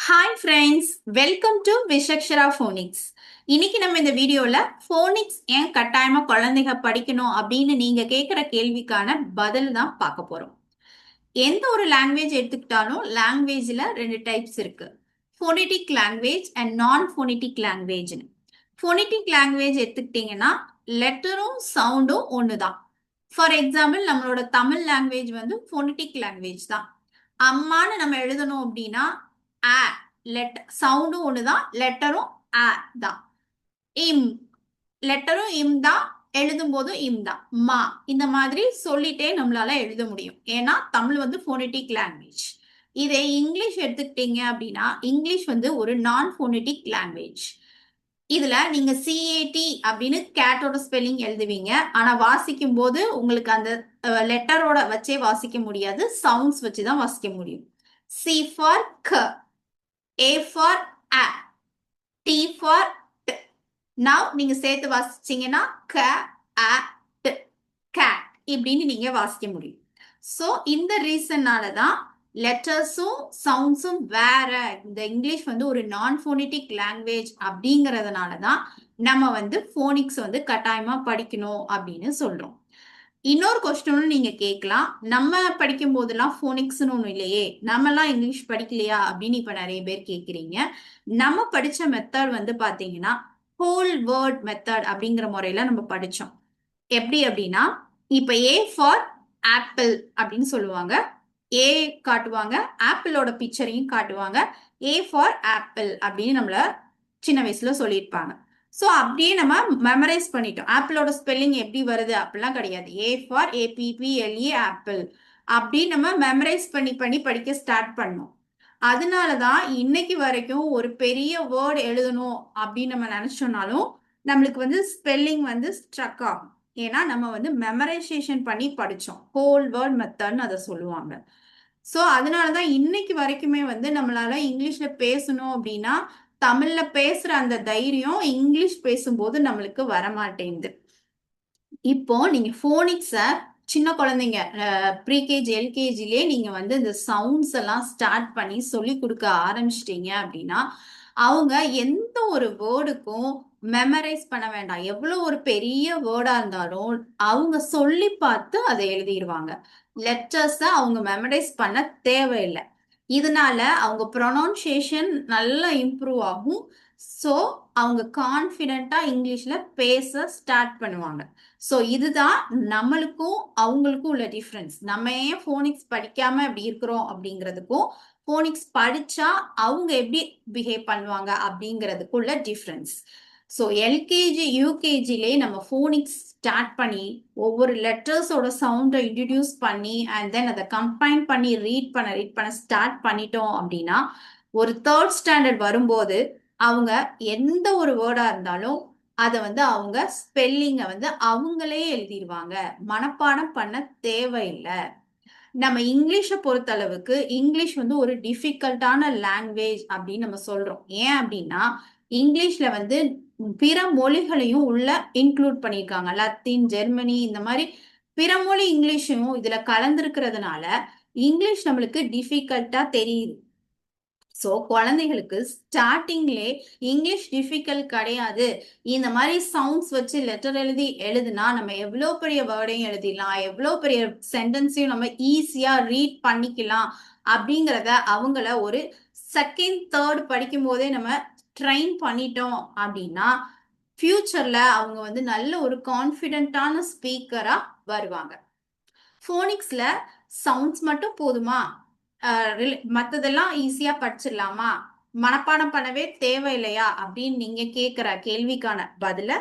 Hi friends, welcome to Vishakshara phonics. இன்னைக்கு நம்ம இந்த வீடியோல ஃபோனிக்ஸ் ஏன் கட்டாயமா குழந்தைங்க படிக்கணும் அப்படின்னு நீங்க கேட்குற கேள்விக்கான பதில் தான் பார்க்க போறோம். எந்த ஒரு லாங்குவேஜ் எடுத்துக்கிட்டாலும் லாங்குவேஜ்ல ரெண்டு டைப்ஸ் இருக்கு, ஃபோனெட்டிக் லாங்குவேஜ் அண்ட் நான் ஃபோனெட்டிக் லாங்குவேஜ்னு. ஃபோனெட்டிக் லாங்குவேஜ் எடுத்துக்கிட்டீங்கன்னா லெட்டரும் சவுண்டும் ஒன்று தான். ஃபார் எக்ஸாம்பிள் நம்மளோட தமிழ் லாங்குவேஜ் வந்து ஃபோனெட்டிக் லாங்குவேஜ் தான். அம்மான்னு நம்ம எழுதணும் அப்படின்னா ஆ சவுண்டும் ஒண்ணுதான், லெட்டரும் ஆ தான். இம் லெட்டரும் இம் தான், எழுதும் போதும் இம் தான். மா இந்த மாதிரி சொல்லிட்டே நம்மளால எழுத முடியும், ஏன்னா தமிழ் வந்து போனெட்டிக் லாங்குவேஜ். இதே இங்கிலீஷ் எடுத்துக்கிட்டீங்க அப்படின்னா இங்கிலீஷ் வந்து ஒரு நான் போனெட்டிக் லாங்குவேஜ். இதுல நீங்க சிஏடி அப்படின்னு கேட்டோட ஸ்பெல்லிங் எழுதுவீங்க, ஆனா வாசிக்கும் போது உங்களுக்கு அந்த லெட்டரோட வச்சே வாசிக்க முடியாது, சவுண்ட்ஸ் வச்சுதான் வாசிக்க முடியும். சி ஃபார் க, A for A, T for T. Now நீங்க சேர்த்து வாசிச்சீங்கன்னா க அ ட், cat இப்படின்னு நீங்க வாசிக்க முடியும். ஸோ இந்த ரீசன்னால தான் லெட்டர்ஸும் சவுண்ட்ஸும் வேற. இந்த இங்கிலீஷ் வந்து ஒரு நான் ஃபோனெட்டிக் லாங்குவேஜ் அப்படிங்கிறதுனால தான் நம்ம வந்து ஃபோனிக்ஸ் வந்து கட்டாயமா படிக்கணும் அப்படின்னு சொல்றோம். இன்னொரு கொஸ்டினும் நீங்க கேட்கலாம், நம்ம படிக்கும் போதெல்லாம் ஃபோனிக்ஸ்னு ஒண்ணு இல்லையே, நம்மலாம் இங்கிலீஷ் படிக்கலையா அப்படின்னு இப்ப நிறைய பேர் கேக்குறீங்க. நம்ம படிச்ச மெத்தட் வந்து பாத்தீங்கன்னா ஹோல் வேர்ட் மெத்தட் அப்படிங்கிற முறையில நம்ம படிச்சோம். எப்படி அப்படின்னா, இப்ப ஏ ஃபார் ஆப்பிள் அப்படின்னு சொல்லுவாங்க, ஏ காட்டுவாங்க, ஆப்பிளோட பிக்சரையும் காட்டுவாங்க, ஏ ஃபார் ஆப்பிள் அப்படின்னு நம்மள சின்ன வயசுல சொல்லியிருப்பாங்க. ஸோ அப்படியே நம்ம மெமரைஸ் பண்ணிட்டோம். ஆப்பிளோட ஸ்பெல்லிங் எப்படி வருது அப்படிலாம் கிடையாது, ஏ ஃபார் ஏபிபிஎல்இ ஆப்பிள் அப்படி நம்ம மெமரைஸ் பண்ணி பண்ணி படிக்க ஸ்டார்ட் பண்ணோம். அதனாலதான் இன்னைக்கு வரைக்கும் ஒரு பெரிய வேர்டு எழுதணும் அப்படின்னு நம்ம நினைச்சோம்னாலும் நம்மளுக்கு வந்து ஸ்பெல்லிங் வந்து ஸ்ட்ரக் ஆகும், ஏன்னா நம்ம வந்து மெமரைசேஷன் பண்ணி படிச்சோம். ஹோல் வேர்ட் மெத்தட்னு அதை சொல்லுவாங்க. ஸோ அதனாலதான் இன்னைக்கு வரைக்குமே வந்து நம்மளால இங்கிலீஷ்ல பேசணும் அப்படின்னா தமிழ்ல பேசுற அந்த தைரியம் இங்கிலீஷ் பேசும்போது நம்மளுக்கு வரமாட்டேங்குது. இப்போ நீங்க போனிக்ஸ சின்ன குழந்தைங்க ப்ரீகேஜி எல்கேஜிலே நீங்க வந்து இந்த சவுண்ட்ஸ் எல்லாம் ஸ்டார்ட் பண்ணி சொல்லி கொடுக்க ஆரம்பிச்சிட்டீங்க அப்படின்னா அவங்க எந்த ஒரு வேர்டுக்கும் மெமரைஸ் பண்ண வேண்டாம். எவ்வளவு ஒரு பெரிய வேர்டா இருந்தாலும் அவங்க சொல்லி பார்த்து அதை எழுதிடுவாங்க. லெட்டர்ஸ அவங்க மெமரைஸ் பண்ண தேவையில்லை. இதனால அவங்க ப்ரொனவுன்சியேஷன் நல்லா இம்ப்ரூவ் ஆகும். ஸோ அவங்க கான்ஃபிடென்ட்டா இங்கிலீஷ்ல பேச ஸ்டார்ட் பண்ணுவாங்க. ஸோ இதுதான் நம்மளுக்கும் அவங்களுக்கும் உள்ள டிஃப்ரென்ஸ். நம்ம ஏன் போனிக்ஸ் படிக்காம இப்படி இருக்கிறோம் அப்படிங்கிறதுக்கும் போனிக்ஸ் படிச்சா அவங்க எப்படி பிஹேவ் பண்ணுவாங்க அப்படிங்கிறதுக்குள்ள டிஃப்ரென்ஸ். ஸோ எல்கேஜி யூகேஜிலே நம்ம போனிக்ஸ் ஸ்டார்ட் பண்ணி ஒவ்வொரு லெட்டர்ஸோட சவுண்டை இன்ட்ரடியூஸ் பண்ணி அண்ட் தென் அதை கம்பைன் பண்ணி ரீட் பண்ண ஸ்டார்ட் பண்ணிட்டோம் அப்படின்னா ஒரு தேர்ட் ஸ்டாண்டர்ட் வரும்போது அவங்க எந்த ஒரு வேர்டா இருந்தாலும் அதை வந்து அவங்க ஸ்பெல்லிங்கை வந்து அவங்களே எழுதிடுவாங்க, மனப்பாடம் பண்ண தேவையில்லை. நம்ம இங்கிலீஷை பொறுத்தளவுக்கு இங்கிலீஷ் வந்து ஒரு டிஃபிகல்ட்டான லாங்குவேஜ் அப்படின்னு நம்ம சொல்றோம். ஏன் அப்படின்னா இங்கிலீஷ்ல வந்து பிற மொழிகளையும் உள்ள இன்க்ளூட் பண்ணியிருக்காங்க. லத்தீன், ஜெர்மனி இந்த மாதிரி பிற மொழி இங்கிலீஷும் இதுல கலந்துருக்கிறதுனால இங்கிலீஷ் நம்மளுக்கு டிஃபிகல்ட்டா தெரியுது. ஸோ குழந்தைகளுக்கு ஸ்டார்டிங்லே இங்கிலீஷ் டிஃபிகல்ட் கிடையாது, இந்த மாதிரி சவுண்ட்ஸ் வச்சு லெட்டர் எழுதுனா நம்ம எவ்வளோ பெரிய வேர்டையும் எழுதிடலாம், எவ்வளோ பெரிய சென்டென்ஸையும் நம்ம ஈஸியா ரீட் பண்ணிக்கலாம் அப்படிங்கிறத அவங்கள ஒரு செகண்ட் தேர்ட் படிக்கும் போதே நம்ம ட்ரெயின் பண்ணிட்டோம் அப்படின்னா ஃபியூச்சர்ல அவங்க வந்து நல்ல ஒரு கான்ஃபிடென்ட்டான ஸ்பீக்கரா வருவாங்க. போனிக்ஸ்ல சவுண்ட்ஸ் மட்டும் போதுமா, மத்ததெல்லாம் ஈஸியா படிச்சிடலாமா, மனப்பாடம் பண்ணவே தேவையில்லையா அப்படின்னு நீங்க கேட்கிற கேள்விக்கான பதில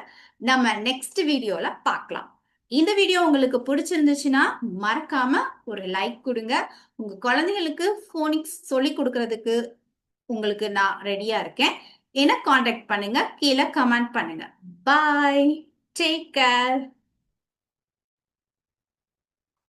நம்ம நெக்ஸ்ட் வீடியோல பார்க்கலாம். இந்த வீடியோ உங்களுக்கு பிடிச்சிருந்துச்சுன்னா மறக்காம ஒரு லைக் கொடுங்க. உங்க குழந்தைகளுக்கு போனிக்ஸ் சொல்லி கொடுக்கறதுக்கு உங்களுக்கு நான் ரெடியா இருக்கேன். என்ன காண்டாக்ட் பண்ணுங்க, கீழே கமெண்ட் பண்ணுங்க. பாய், டேக் கேர்.